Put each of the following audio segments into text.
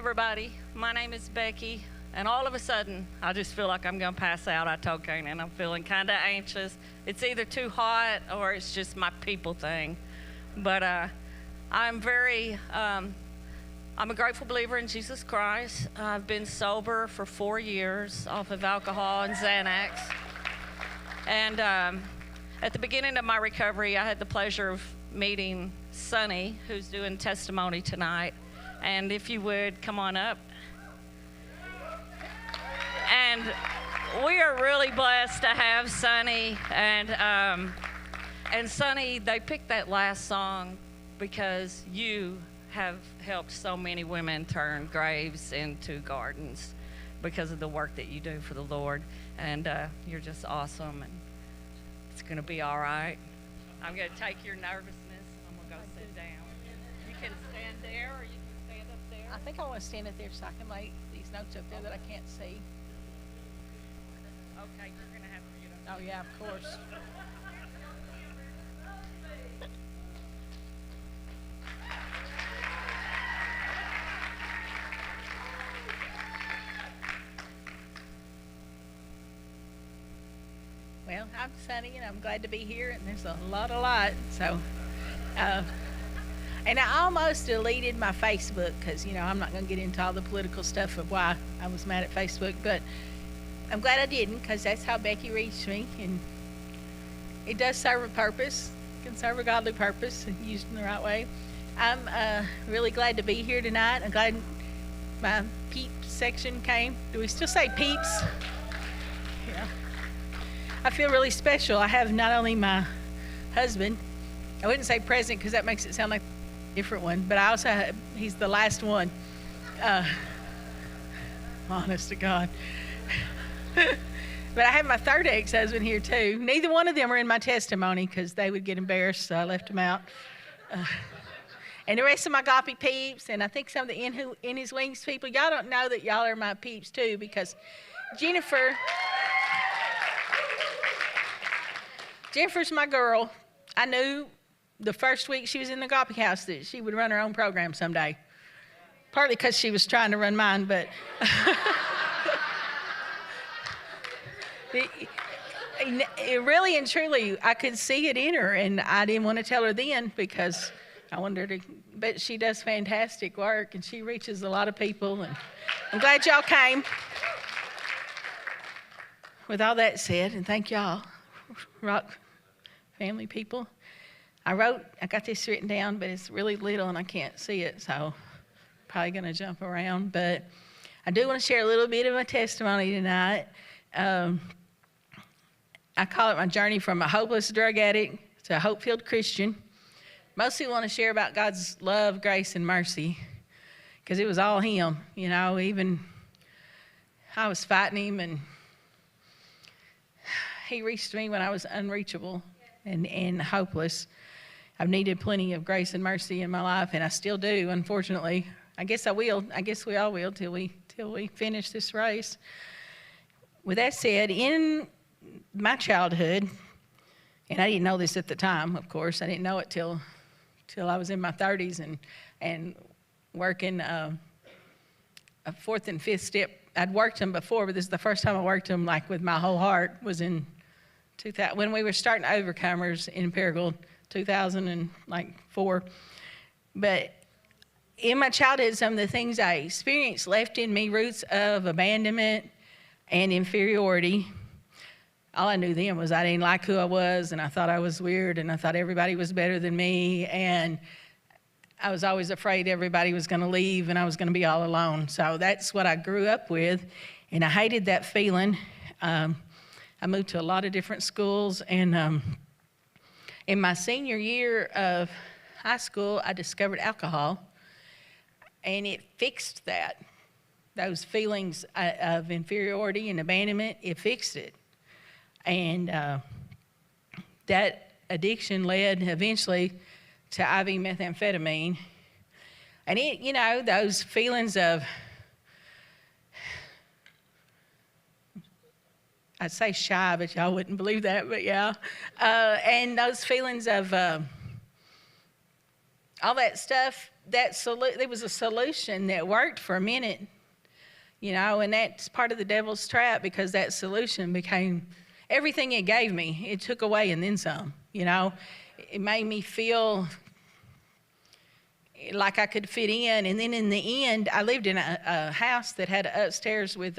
everybody. My name is Becky, and all of a sudden, I just feel like I'm going to pass out. I told Kanan I'm feeling kind of anxious. It's either too hot or it's just my people thing. But I'm a grateful believer in Jesus Christ. I've been sober for 4 years off of alcohol and Xanax. And at the beginning of my recovery, I had the pleasure of meeting Sonny, who's doing testimony tonight. And if you would, come on up. And we are really blessed to have Sonny. And Sonny, they picked that last song because you have helped so many women turn graves into gardens because of the work that you do for the Lord. And you're just awesome. And it's going to be all right. I'm going to take your nervousness and I'm going to go sit down. You can stand there or you can stand up there. I think I want to stand up there so I can lay these notes up there that I can't see. Okay, you're going to have to get up. Oh, yeah, of course. Well, I'm Sunny, and I'm glad to be here, and there's a lot. So, and I almost deleted my Facebook because, I'm not going to get into all the political stuff of why I was mad at Facebook, but I'm glad I didn't because that's how Becky reached me, and it does serve a purpose. It can serve a godly purpose and used in the right way. I'm really glad to be here tonight. I'm glad my peeps section came. Do we still say peeps? Yeah. I feel really special. I have not only my husband, I wouldn't say present because that makes it sound like a different one, but I also have, he's the last one. Honest to God. But I have my third ex-husband here too. Neither one of them are in my testimony because they would get embarrassed, so I left them out. And the rest of my Goppy peeps, and I think some of the In His Wings people, y'all don't know that y'all are my peeps too because Jennifer's my girl. I knew the first week she was in the Goppy house that she would run her own program someday. Partly because she was trying to run mine, but it really and truly, I could see it in her, and I didn't want to tell her then because I wanted her to, but she does fantastic work, and she reaches a lot of people, and I'm glad y'all came. With all that said, and thank y'all, Rock family people. I got this written down, but it's really little and I can't see it, so probably going to jump around. But I do want to share a little bit of my testimony tonight. I call it my journey from a hopeless drug addict to a hope-filled Christian. Mostly want to share about God's love, grace, and mercy because it was all Him. Even I was fighting Him, and He reached me when I was unreachable and hopeless. I've needed plenty of grace and mercy in my life, and I still do, unfortunately. I guess I will. I guess we all will till we finish this race. With that said, in my childhood, and I didn't know this at the time, of course. I didn't know it till I was in my 30s and working a fourth and fifth step. I'd worked them before, but this is the first time I worked them like with my whole heart. Was in 2000 when we were starting Overcomers in Paragould, 2004. But in my childhood, some of the things I experienced left in me roots of abandonment and inferiority. All I knew then was I didn't like who I was, and I thought I was weird, and I thought everybody was better than me, and I was always afraid everybody was going to leave and I was going to be all alone. So that's what I grew up with, and I hated that feeling. I moved to a lot of different schools, and in my senior year of high school, I discovered alcohol, and it fixed that. Those feelings of inferiority and abandonment, it fixed it. And that addiction led eventually to IV methamphetamine. And it, those feelings of, I'd say shy, but y'all wouldn't believe that, but yeah. And those feelings of all that stuff there was a solution that worked for a minute, and that's part of the devil's trap, because that solution became everything it gave me. It took away and then some, It made me feel like I could fit in. And then in the end, I lived in a house that had upstairs with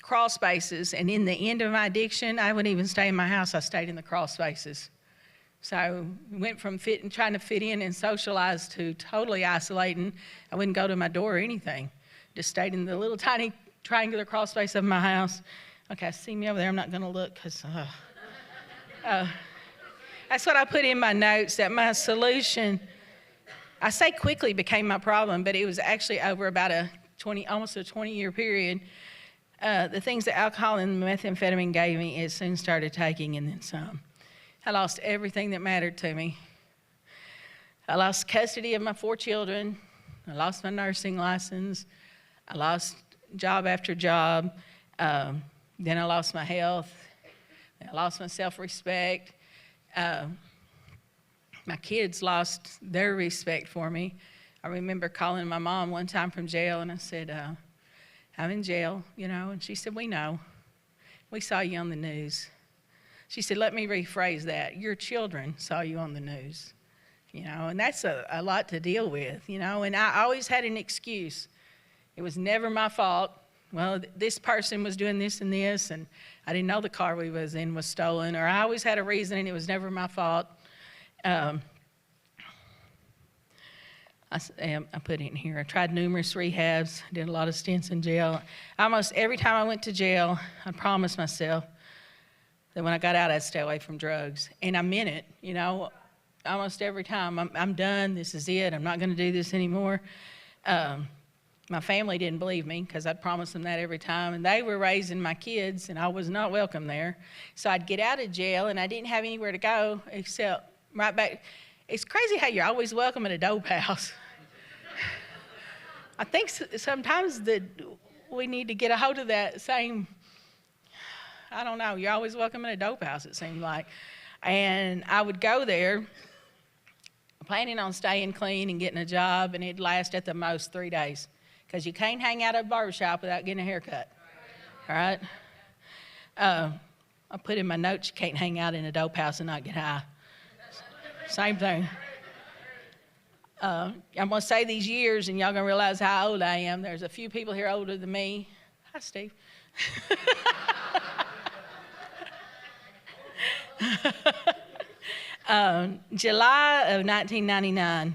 crawl spaces. And in the end of my addiction, I wouldn't even stay in my house. I stayed in the crawl spaces. So I went from trying to fit in and socialize to totally isolating. I wouldn't go to my door or anything. Just stayed in the little tiny triangular crawl space of my house. Okay, see me over there. I'm not going to look because that's what I put in my notes, that my solution, I say quickly, became my problem, but it was actually over about almost a 20-year period. The things that alcohol and methamphetamine gave me, it soon started taking, and then some. I lost everything that mattered to me. I lost custody of my 4 children. I lost my nursing license. I lost job after job. Then I lost my health. I lost my self-respect. My kids lost their respect for me. I remember calling my mom one time from jail, and I said, I'm in jail, and she said, we know. We saw you on the news. She said, let me rephrase that. Your children saw you on the news, and that's a lot to deal with, and I always had an excuse. It was never my fault. Well, this person was doing this and this, and I didn't know the car we was in was stolen, or I always had a reason, and it was never my fault. I put it in here. I tried numerous rehabs, did a lot of stints in jail. Almost every time I went to jail, I promised myself that when I got out, I'd stay away from drugs. And I meant it, almost every time. I'm done. This is it. I'm not going to do this anymore. My family didn't believe me because I'd promised them that every time. And they were raising my kids, and I was not welcome there. So I'd get out of jail, and I didn't have anywhere to go except right back. It's crazy how you're always welcome at a dope house. I think sometimes that we need to get a hold of that same, I don't know, you're always welcome at a dope house, it seemed like. And I would go there planning on staying clean and getting a job, and it'd last at the most 3 days, because you can't hang out at a barbershop without getting a haircut, all right? I put in my notes, you can't hang out in a dope house and not get high. Same thing. I'm going to say these years, and y'all going to realize how old I am. There's a few people here older than me. Hi, Steve. July of 1999,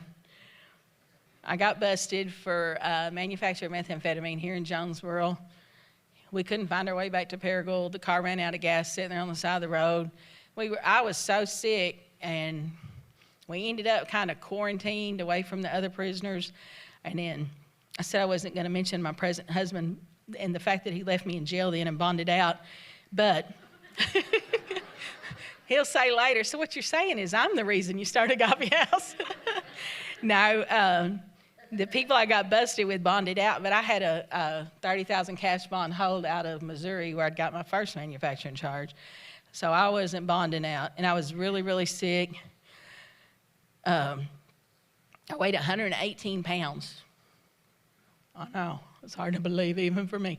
I got busted for manufacture of methamphetamine here in Jonesboro. We couldn't find our way back to Paragould. The car ran out of gas sitting there on the side of the road. I was so sick, and we ended up kind of quarantined away from the other prisoners. And then I said I wasn't going to mention my present husband and the fact that he left me in jail then and bonded out. But he'll say later, so what you're saying is I'm the reason you started Coffee House. No, the people I got busted with bonded out, but I had a $30,000 cash bond hold out of Missouri where I'd got my first manufacturing charge. So I wasn't bonding out, and I was really, really sick. I weighed 118 pounds. I know, it's hard to believe even for me.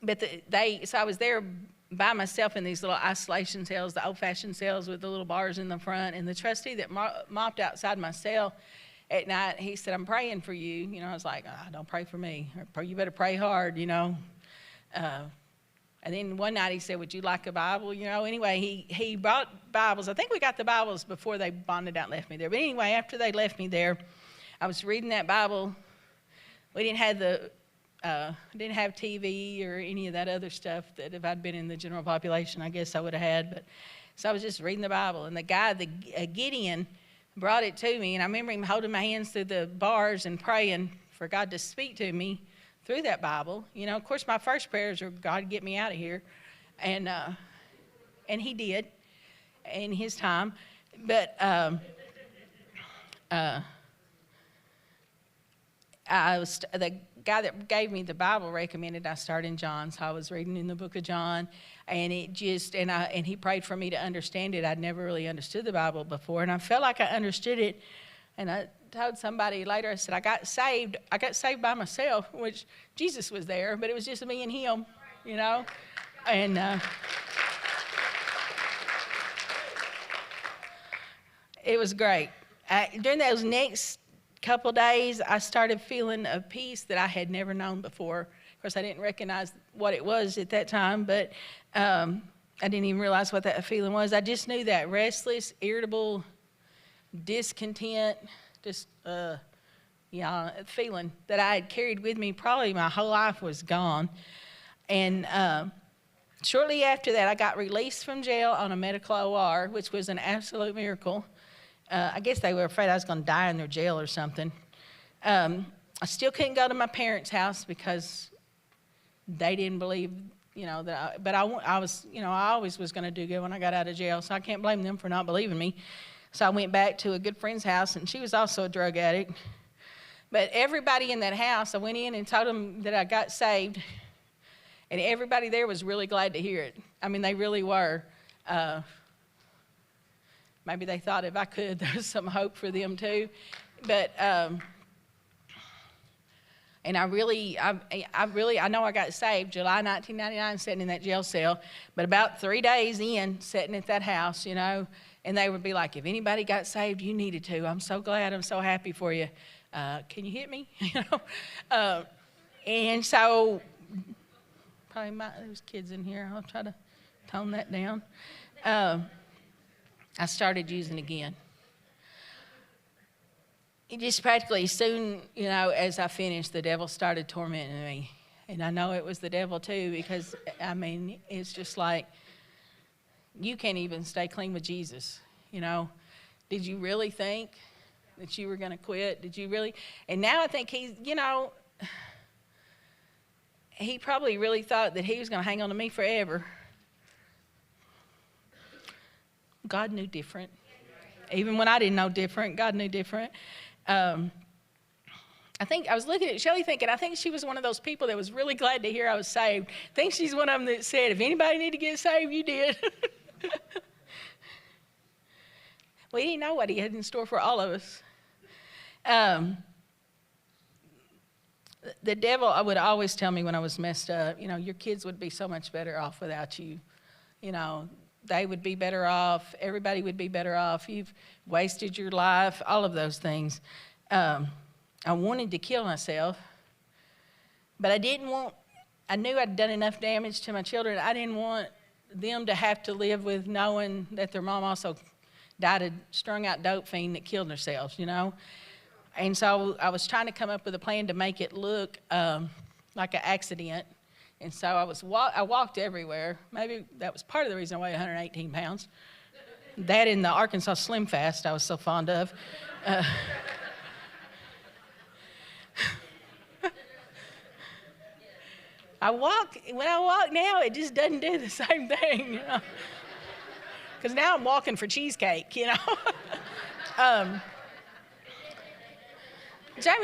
But so I was there by myself in these little isolation cells, the old-fashioned cells with the little bars in the front, and the trustee that mopped outside my cell at night, he said, I'm praying for you. I was like, don't pray for me. You better pray hard, And then one night he said, would you like a Bible? Anyway, he brought Bibles. I think we got the Bibles before they bonded out and left me there. But anyway, after they left me there, I was reading that Bible. We didn't have TV or any of that other stuff that if I'd been in the general population, I guess I would have had. But so I was just reading the Bible. And the guy, Gideon, brought it to me. And I remember him holding my hands through the bars and praying for God to speak to me through that Bible. Of course, my first prayers are, God, get me out of here. And he did in his time. But the guy that gave me the Bible recommended I start in John, so I was reading in the book of John, and he prayed for me to understand it. I'd never really understood the Bible before, and I felt like I understood it. And I told somebody later, I said, I got saved by myself, which Jesus was there, but it was just me and him, you know. And it was great. During those next couple days, I started feeling a peace that I had never known before. Of course, I didn't recognize what it was at that time, but I didn't even realize what that feeling was. I just knew that restless, irritable, discontent, feeling that I had carried with me probably my whole life was gone. And shortly after that, I got released from jail on a medical OR, which was an absolute miracle. I guess they were afraid I was going to die in their jail or something. I still couldn't go to my parents' house because they didn't believe, but I always was going to do good when I got out of jail, so I can't blame them for not believing me. So I went back to a good friend's house, and she was also a drug addict. But everybody in that house, I went in and told them that I got saved, and everybody there was really glad to hear it. I mean, they really were. Maybe they thought if I could, there was some hope for them too. But and I know I got saved July 1999, sitting in that jail cell. But about 3 days in, sitting at that house, and they would be like, if anybody got saved, you needed to. I'm so glad. I'm so happy for you. Can you hit me? And so probably there's kids in here. I'll try to tone that down. I started using again. It just practically soon, as I finished, the devil started tormenting me. And I know it was the devil too, because, it's just like, you can't even stay clean with Jesus, Did you really think that you were going to quit? Did you really? And now I think he probably really thought that he was going to hang on to me forever. God knew different. Even when I didn't know different, God knew different. I think I was looking at Shelley thinking, I think she was one of those people that was really glad to hear I was saved. I think she's one of them that said, if anybody need to get saved, you did. We didn't know what he had in store for all of us. The devil would always tell me when I was messed up, your kids would be so much better off without you. They would be better off. Everybody would be better off. You've wasted your life, all of those things. I wanted to kill myself, but I knew I'd done enough damage to my children. I didn't want them to have to live with knowing that their mom also died a strung-out dope fiend that killed themselves, And so I was trying to come up with a plan to make it look like an accident. And so I walked everywhere. Maybe that was part of the reason I weighed 118 pounds. That and the Arkansas Slim Fast I was so fond of. When I walk now, it just doesn't do the same thing, Because now I'm walking for cheesecake, Jamie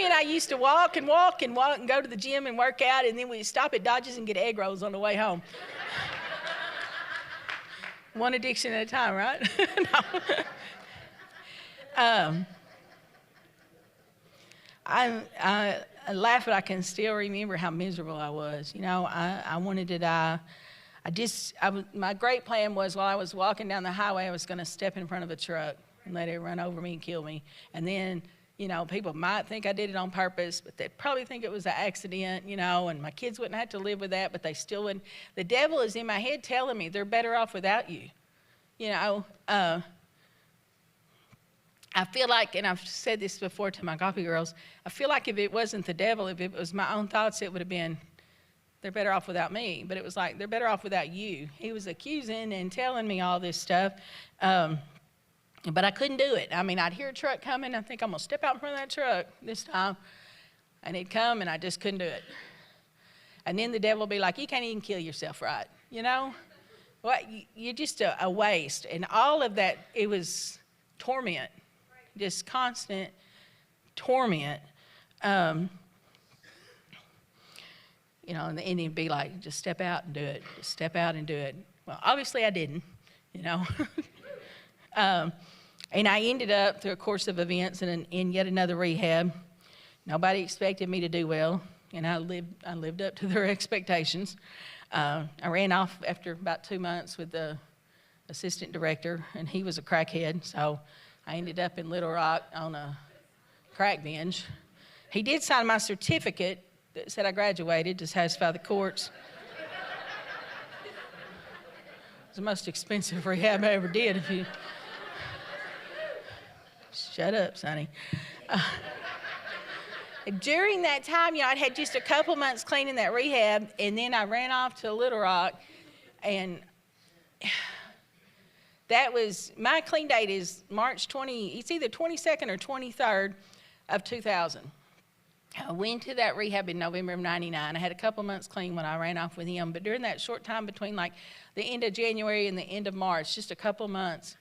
and I used to walk and go to the gym and work out, and then we'd stop at Dodge's and get egg rolls on the way home. One addiction at a time, right? No. I laugh, but I can still remember how miserable I was. I wanted to die. My great plan was while I was walking down the highway, I was going to step in front of a truck and let it run over me and kill me. And then, people might think I did it on purpose, but they'd probably think it was an accident, and my kids wouldn't have to live with that, but they still wouldn't. The devil is in my head telling me they're better off without you. I feel like, and I've said this before to my coffee girls, I feel like if it wasn't the devil, if it was my own thoughts, it would have been, they're better off without me. But it was like, they're better off without you. He was accusing and telling me all this stuff. But I couldn't do it. I'd hear a truck coming. I think I'm going to step out in front of that truck this time. And it'd come, and I just couldn't do it. And then the devil would be like, you can't even kill yourself right. Well, you're just a waste. And all of that, it was torment. Just constant torment. and it'd be like, just step out and do it. Just step out and do it. Well, obviously I didn't, And I ended up, through a course of events, in yet another rehab. Nobody expected me to do well, and I lived up to their expectations. I ran off after about 2 months with the assistant director, and he was a crackhead, so I ended up in Little Rock on a crack binge. He did sign my certificate that said I graduated to satisfy the courts. It was the most expensive rehab I ever did. If you shut up, Sonny. During that time, I'd had just a couple months cleaning that rehab, and then I ran off to Little Rock, and that was, my clean date is March 20, it's either 22nd or 23rd of 2000. I went to that rehab in November of 99. I had a couple months clean when I ran off with him, but during that short time between like the end of January and the end of March, just a couple months,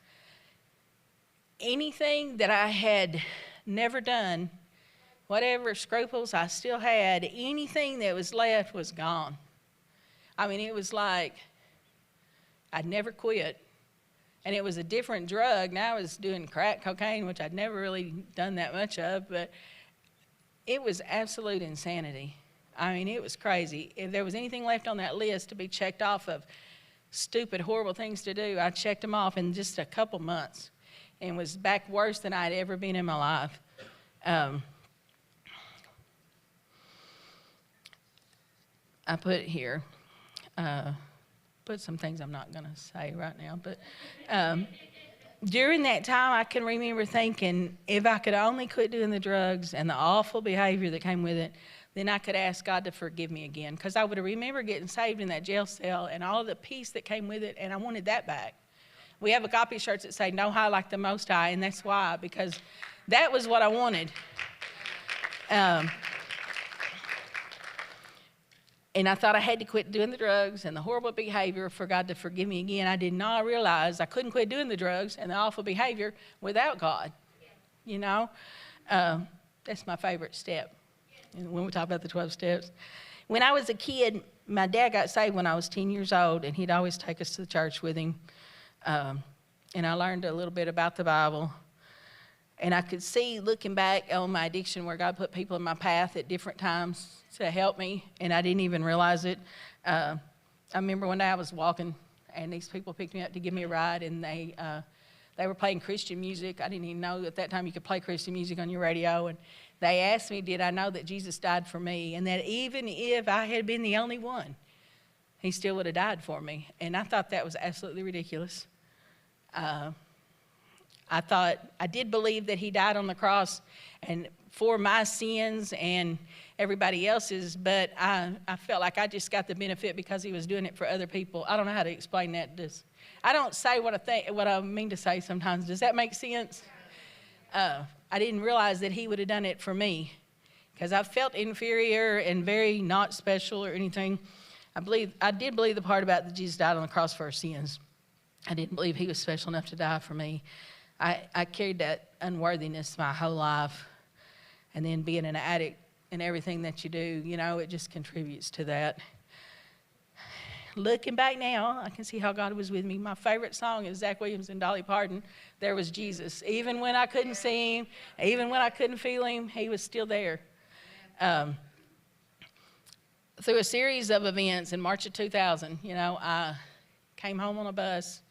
anything that I had never done, whatever scruples I still had, anything that was left was gone. I mean, it was like I'd never quit. And it was a different drug. Now I was doing crack cocaine, which I'd never really done that much of, but it was absolute insanity. I mean, it was crazy. If there was anything left on that list to be checked off of stupid, horrible things to do, I checked them off in just a couple months and was back worse than I'd ever been in my life. I put here, put some things I'm not going to say right now, but during that time, I can remember thinking, if I could only quit doing the drugs and the awful behavior that came with it, then I could ask God to forgive me again. Because I would remember getting saved in that jail cell and all the peace that came with it, and I wanted that back. We have a copy of shirts that say, "No high like the Most High," and that's why, because that was what I wanted. And I thought I had to quit doing the drugs and the horrible behavior for God to forgive me again. I did not realize I couldn't quit doing the drugs and the awful behavior without God. That's my favorite step. And when we talk about the 12 steps. When I was a kid, my dad got saved when I was 10 years old, and he'd always take us to the church with him. And I learned a little bit about the Bible. And I could see, looking back on my addiction, where God put people in my path at different times to help me, and I didn't even realize it. I remember one day I was walking, and these people picked me up to give me a ride, and they were playing Christian music. I didn't even know at that time you could play Christian music on your radio. And they asked me, did I know that Jesus died for me, and that even if I had been the only one, he still would have died for me. And I thought that was absolutely ridiculous. I did believe that he died on the cross and for my sins and everybody else's, but I felt like I just got the benefit because he was doing it for other people. I don't know how to explain that. I don't say what I mean to say sometimes. Does that make sense? I didn't realize that he would have done it for me because I felt inferior and very not special or anything. I did believe the part about that Jesus died on the cross for our sins. I didn't believe he was special enough to die for me. I carried that unworthiness my whole life. And then being an addict and everything that you do, it just contributes to that. Looking back now, I can see how God was with me. My favorite song is Zach Williams and Dolly Parton, "There Was Jesus." Even when I couldn't see him, even when I couldn't feel him, he was still there. Through a series of events in March of 2000, I came home on a bus.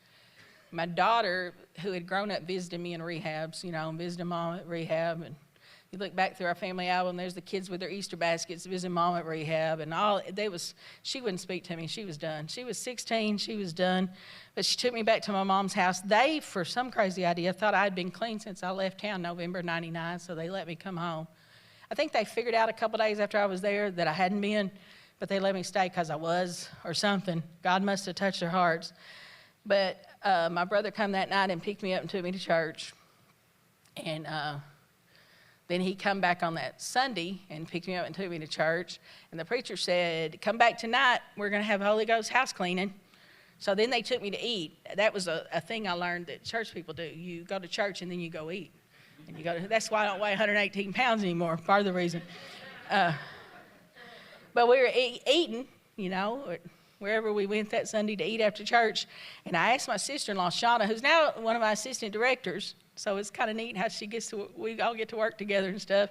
My daughter, who had grown up visiting me in rehabs, visiting mom at rehab, and you look back through our family album, there's the kids with their Easter baskets visiting mom at rehab, and she wouldn't speak to me. She was done. She was 16. She was done. But she took me back to my mom's house. They, for some crazy idea, thought I'd been clean since I left town November 99, so they let me come home. I think they figured out a couple days after I was there that I hadn't been, but they let me stay because I was or something. God must have touched their hearts. But my brother come that night and picked me up and took me to church. And then he come back on that Sunday and picked me up and took me to church. And the preacher said, "Come back tonight. We're going to have Holy Ghost house cleaning." So then they took me to eat. That was a thing I learned that church people do. You go to church and then you go eat. And that's why I don't weigh 118 pounds anymore, part of the reason. But we were eating, you know, wherever we went that Sunday to eat after church. And I asked my sister-in-law, Shauna, who's now one of my assistant directors, so it's kind of neat how we all get to work together and stuff.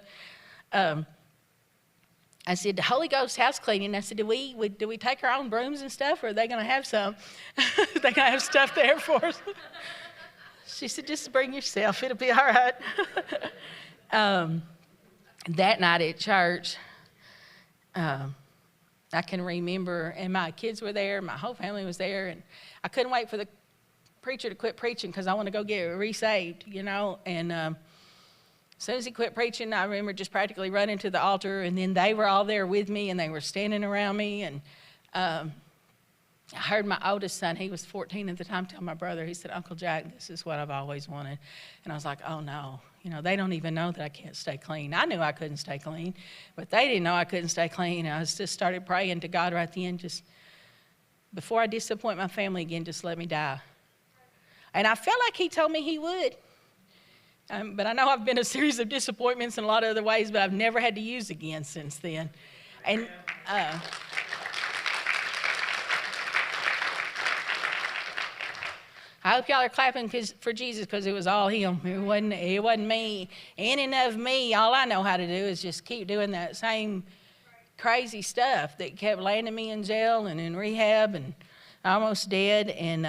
I said, the Holy Ghost house cleaning. I said, do we take our own brooms and stuff, or are they going to have some? They're going to have stuff there for us. She said, just bring yourself. It'll be all right. That night at church, I can remember, and my kids were there, my whole family was there, and I couldn't wait for the preacher to quit preaching because I want to go get re-saved, you know. And as soon as he quit preaching, I remember just practically running to the altar, and then they were all there with me, and they were standing around me. And I heard my oldest son, he was 14 at the time, tell my brother, he said, Uncle Jack, this is what I've always wanted. And I was like, oh no. You know, they don't even know that I can't stay clean. I knew I couldn't stay clean, but they didn't know I couldn't stay clean. I just started praying to God right then, just before I disappoint my family again, just let me die. And I felt like he told me he would. But I know I've been a series of disappointments in a lot of other ways, but I've never had to use again since then. And I hope y'all are clapping for Jesus, because it was all him. It wasn't me. In and of me, all I know how to do is just keep doing that same crazy stuff that kept landing me in jail and in rehab and almost dead. And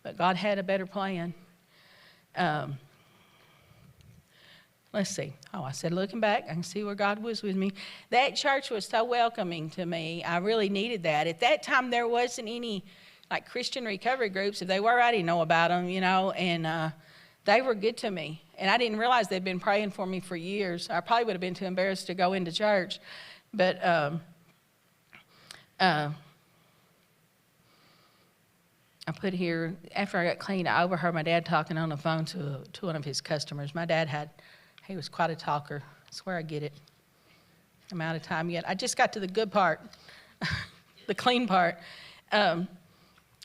but God had a better plan. Let's see. Oh, I said, looking back, I can see where God was with me. That church was so welcoming to me. I really needed that. At that time, there wasn't any like Christian recovery groups. If they were, I didn't know about them, you know, and they were good to me. And I didn't realize they'd been praying for me for years. I probably would have been too embarrassed to go into church. But I put here, after I got clean, I overheard my dad talking on the phone to one of his customers. My dad he was quite a talker. I swear I get it. I'm out of time yet. I just got to the good part, the clean part.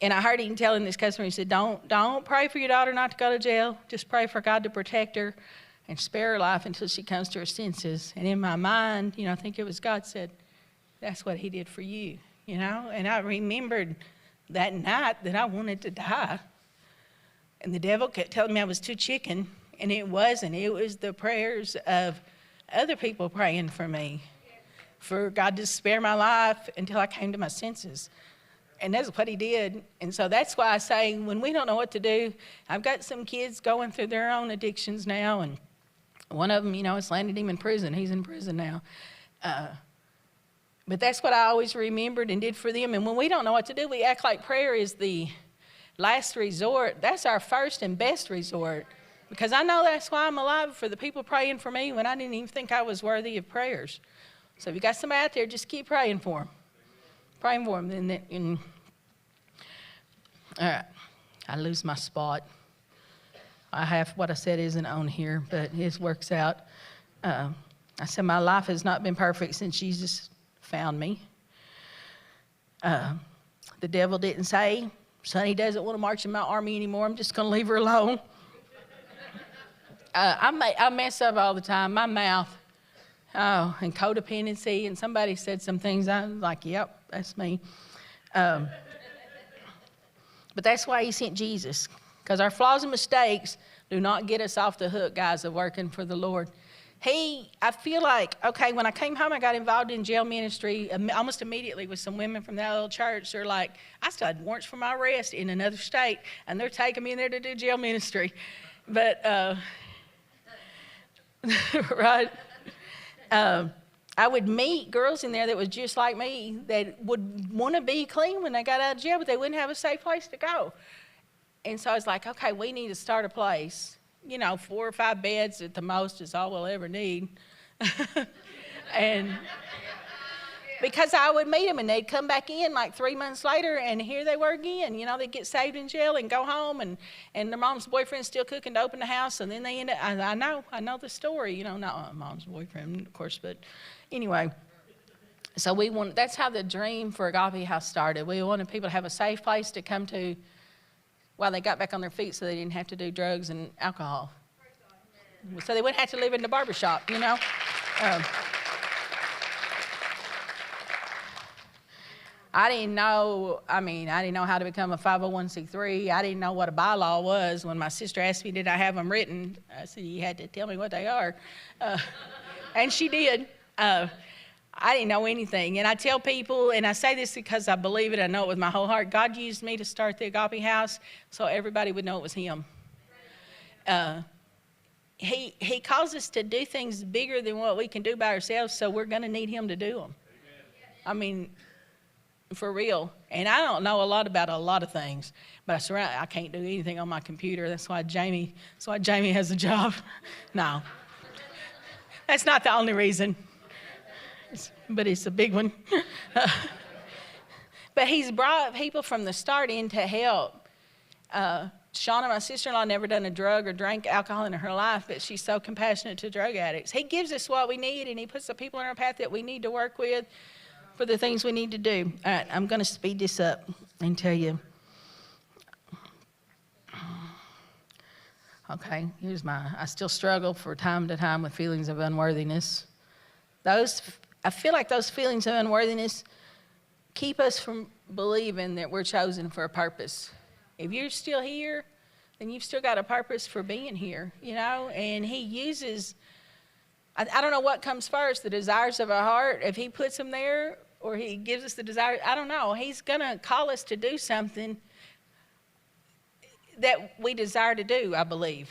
And I heard him telling this customer, he said, don't pray for your daughter not to go to jail. Just pray for God to protect her and spare her life until she comes to her senses. And in my mind, you know, I think it was God said, that's what he did for you, you know. And I remembered that night that I wanted to die. And the devil kept telling me I was too chicken, and it wasn't. It was the prayers of other people praying for me, for God to spare my life until I came to my senses. And that's what he did. And so that's why I say, when we don't know what to do, I've got some kids going through their own addictions now, and one of them, you know, it's landed him in prison. He's in prison now. But that's what I always remembered and did for them. And when we don't know what to do, we act like prayer is the last resort. That's our first and best resort, because I know that's why I'm alive, for the people praying for me when I didn't even think I was worthy of prayers. So if you got somebody out there, just keep praying for them. Praying for them. All right, I lose my spot. What I said isn't on here, but it works out. I said my life has not been perfect since Jesus found me. The devil didn't say, Sonny doesn't want to march in my army anymore, I'm just going to leave her alone. I mess up all the time. My mouth. Oh, and codependency, and somebody said some things, I was like, yep, that's me. But that's why he sent Jesus, because our flaws and mistakes do not get us off the hook, guys, of working for the Lord. I feel like, okay, when I came home, I got involved in jail ministry almost immediately with some women from that old church. They're like, I still had warrants for my arrest in another state, and they're taking me in there to do jail ministry. But, right? I would meet girls in there that was just like me that would want to be clean when they got out of jail, but they wouldn't have a safe place to go. And so I was like, okay, we need to start a place. You know, 4 or 5 beds at the most is all we'll ever need. And because I would meet them and they'd come back in like 3 months later and here they were again. You know, they'd get saved in jail and go home and their mom's boyfriend's still cooking to open the house, and then they end up, I know the story, you know, not my mom's boyfriend, of course, but anyway. So that's how the dream for Agape House started. We wanted people to have a safe place to come to while they got back on their feet so they didn't have to do drugs and alcohol. So they wouldn't have to live in the barbershop, you know. I didn't know how to become a 501c3. I didn't know what a bylaw was. When my sister asked me, did I have them written? I said, you had to tell me what they are. And she did. I didn't know anything. And I tell people, and I say this because I believe it, I know it with my whole heart, God used me to start the Agape House so everybody would know it was him. He calls us to do things bigger than what we can do by ourselves, so we're going to need him to do them. I mean, for real. And I don't know a lot about a lot of things, but I can't do anything on my computer. That's why Jamie has a job. No. That's not the only reason, but it's a big one. But he's brought people from the start in to help. Shauna, my sister-in-law, never done a drug or drank alcohol in her life, but she's so compassionate to drug addicts. He gives us what we need, and he puts the people in our path that we need to work with for the things we need to do. All right, I'm going to speed this up and tell you. Okay, I still struggle from time to time with feelings of unworthiness. I feel like those feelings of unworthiness keep us from believing that we're chosen for a purpose. If you're still here, then you've still got a purpose for being here, and he uses, I don't know what comes first, the desires of our heart, if he puts them there, or he gives us the desire, I don't know. He's going to call us to do something that we desire to do, I believe.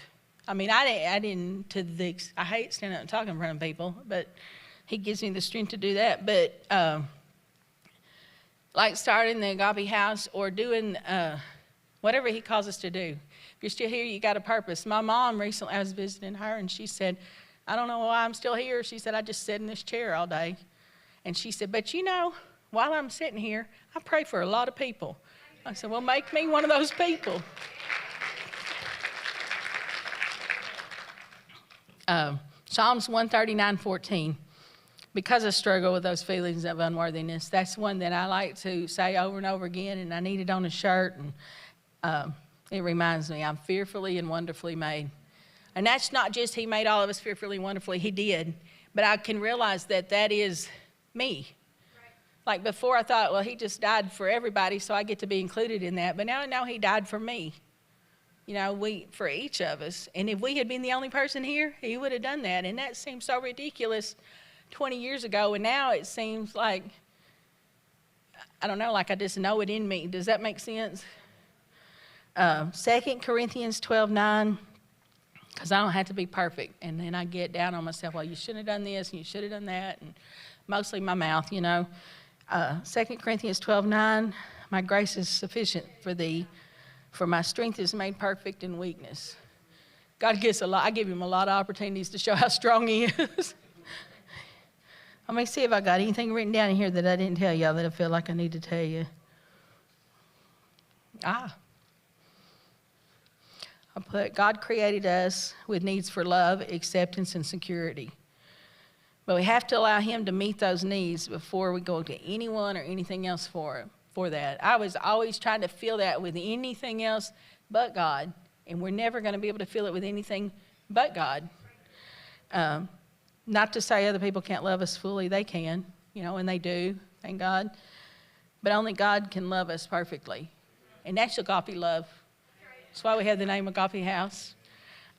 I mean, I hate standing up and talking in front of people, but he gives me the strength to do that. But like starting the Agape House or doing whatever he calls us to do. If you're still here, you got a purpose. My mom recently, I was visiting her, and she said, I don't know why I'm still here. She said, I just sit in this chair all day. And she said, but while I'm sitting here, I pray for a lot of people. I said, well, make me one of those people. Psalms 139:14. Because I struggle with those feelings of unworthiness, that's one that I like to say over and over again, and I need it on a shirt, and it reminds me I'm fearfully and wonderfully made. And that's not just he made all of us fearfully and wonderfully, he did, but I can realize that is me. Right. Like before I thought, well, he just died for everybody, so I get to be included in that, but now I know he died for me. For each of us. And if we had been the only person here, he would have done that. And that seems so ridiculous 20 years ago. And now it seems like, I don't know, like I just know it in me. Does that make sense? 2 Corinthians 12:9, because I don't have to be perfect. And then I get down on myself, well, you shouldn't have done this and you should have done that. And mostly my mouth, 2 Corinthians 12:9, my grace is sufficient for thee. For my strength is made perfect in weakness. God gives I give him a lot of opportunities to show how strong he is. Let me see if I got anything written down in here that I didn't tell y'all that I feel like I need to tell you. I put, God created us with needs for love, acceptance, and security. But we have to allow him to meet those needs before we go to anyone or anything else for that. I was always trying to fill that with anything else but God, and we're never going to be able to fill it with anything but God. Not to say other people can't love us fully. They can, and they do, thank God. But only God can love us perfectly, and that's agape love. That's why we have the name Agape House.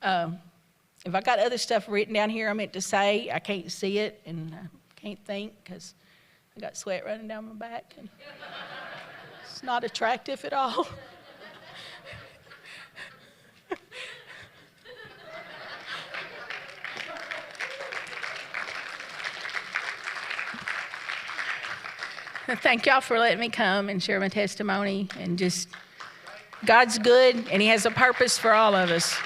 If I got other stuff written down here I meant to say, I can't see it, and I can't think because I got sweat running down my back. And it's not attractive at all. Thank y'all for letting me come and share my testimony. And just, God's good, and he has a purpose for all of us.